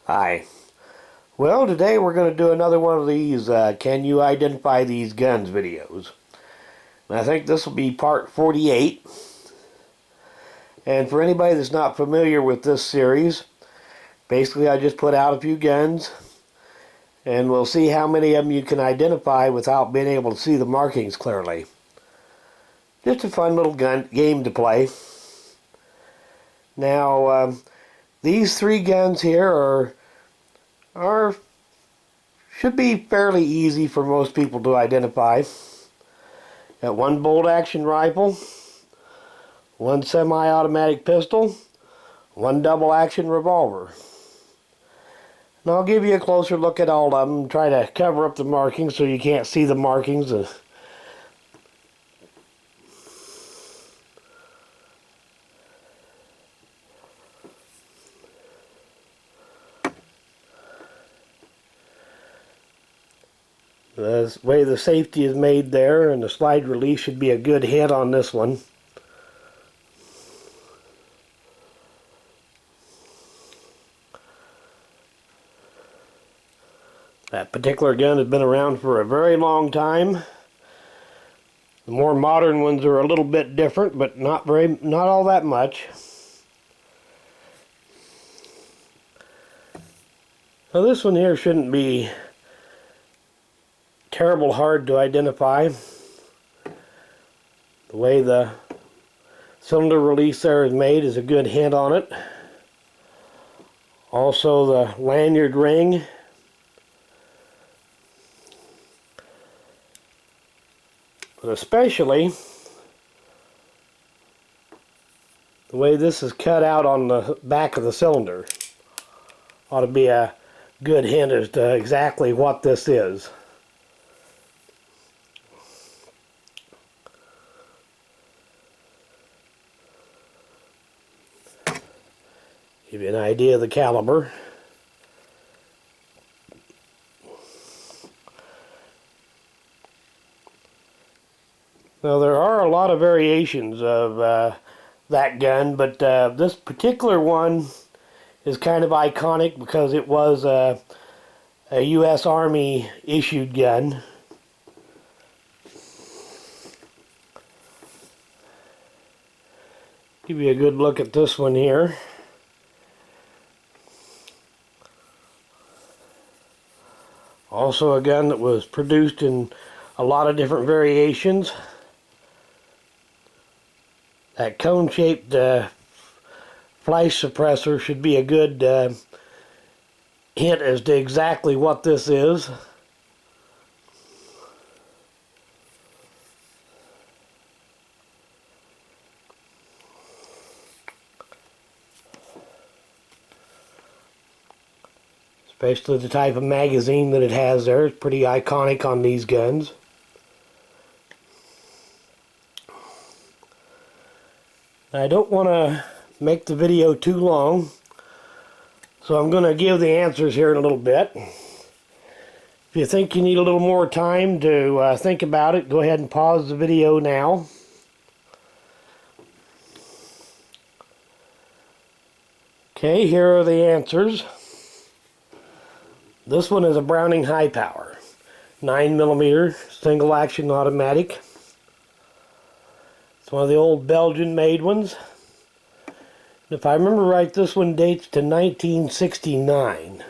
Hi. Well, today we're going to do another one of these Can You Identify These Guns videos. And I think this will be part 48. And for anybody that's not familiar with this series, basically I just put out a few guns and we'll see how many of them you can identify without being able to see the markings clearly. Just a fun little game to play. Now, these three guns here should be fairly easy for most people to identify. Got one bolt action rifle, one semi-automatic pistol, one double action revolver. And I'll give you a closer look at all of them, try to cover up the markings so you can't see the markings. The way the safety is made there and the slide release should be a good hit on this one. That particular gun has been around for a very long time. The more modern ones are a little bit different, but not all that much. Now this one here shouldn't be terrible hard to identify. The way the cylinder release there is made is a good hint on it. Also the lanyard ring. But especially the way this is cut out on the back of the cylinder ought to be a good hint as to exactly what this is. Give you an idea of the caliber. Now there are a lot of variations of that gun, but this particular one is kind of iconic because it was a U.S. Army issued gun. Give you a good look at this one here. Also a gun that was produced in a lot of different variations. That cone-shaped flash suppressor should be a good hint as to exactly what this is. Especially the type of magazine that it has there. It's pretty iconic on these guns. I don't want to make the video too long, so I'm going to give the answers here in a little bit. If you think you need a little more time to think about it, go ahead and pause the video now. Okay, here are the answers. This one is a Browning high power, 9mm single action automatic. It's one of the old Belgian made ones. And if I remember right, this one dates to 1969.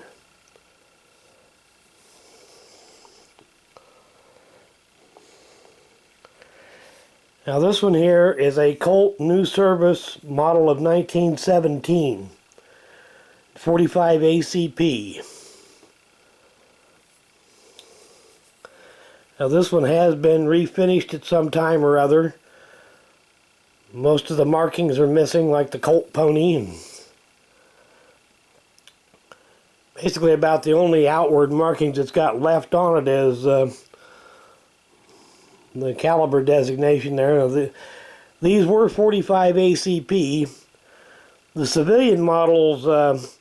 Now this one here is a Colt New Service model of 1917, 45 ACP. Now this one has been refinished at some time or other. Most of the markings are missing, like the Colt pony, and basically about the only outward markings it's got left on it is the caliber designation there. Now these were 45 ACP. The civilian models of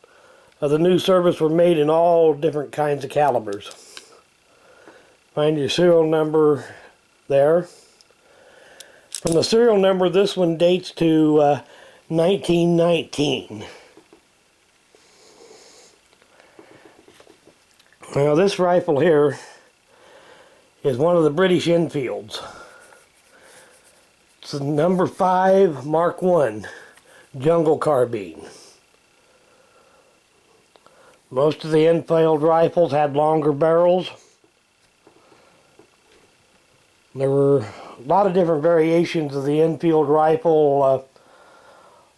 the New Service were made in all different kinds of calibers. Find your serial number there. From the serial number, this one dates to 1919. Now this rifle here is one of the British Enfields. It's a number 5 Mark I jungle carbine. Most of the Enfield rifles had longer barrels. There were a lot of different variations of the Enfield rifle,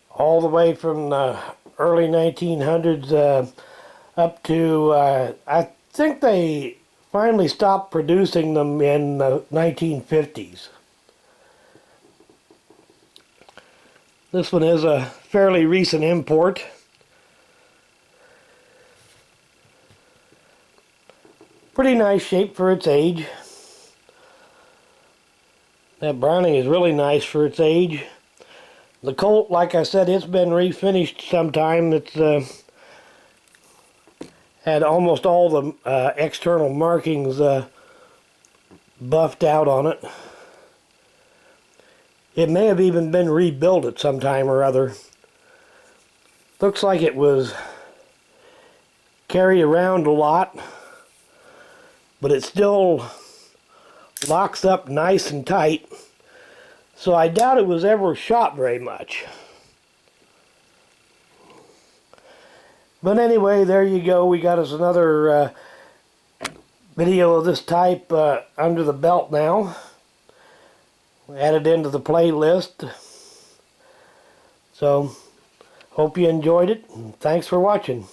all the way from the early 1900s up to, I think they finally stopped producing them in the 1950s. This one is a fairly recent import. Pretty nice shape for its age. That Browning is really nice for its age. The Colt, like I said, it's been refinished sometime. It's had almost all the external markings buffed out on it. It may have even been rebuilt at some time or other. Looks like it was carried around a lot, but it still locks up nice and tight, so I doubt it was ever shot very much. But anyway, there you go. We got us another video of this type under the belt now. Added into the playlist. So, hope you enjoyed it, and thanks for watching.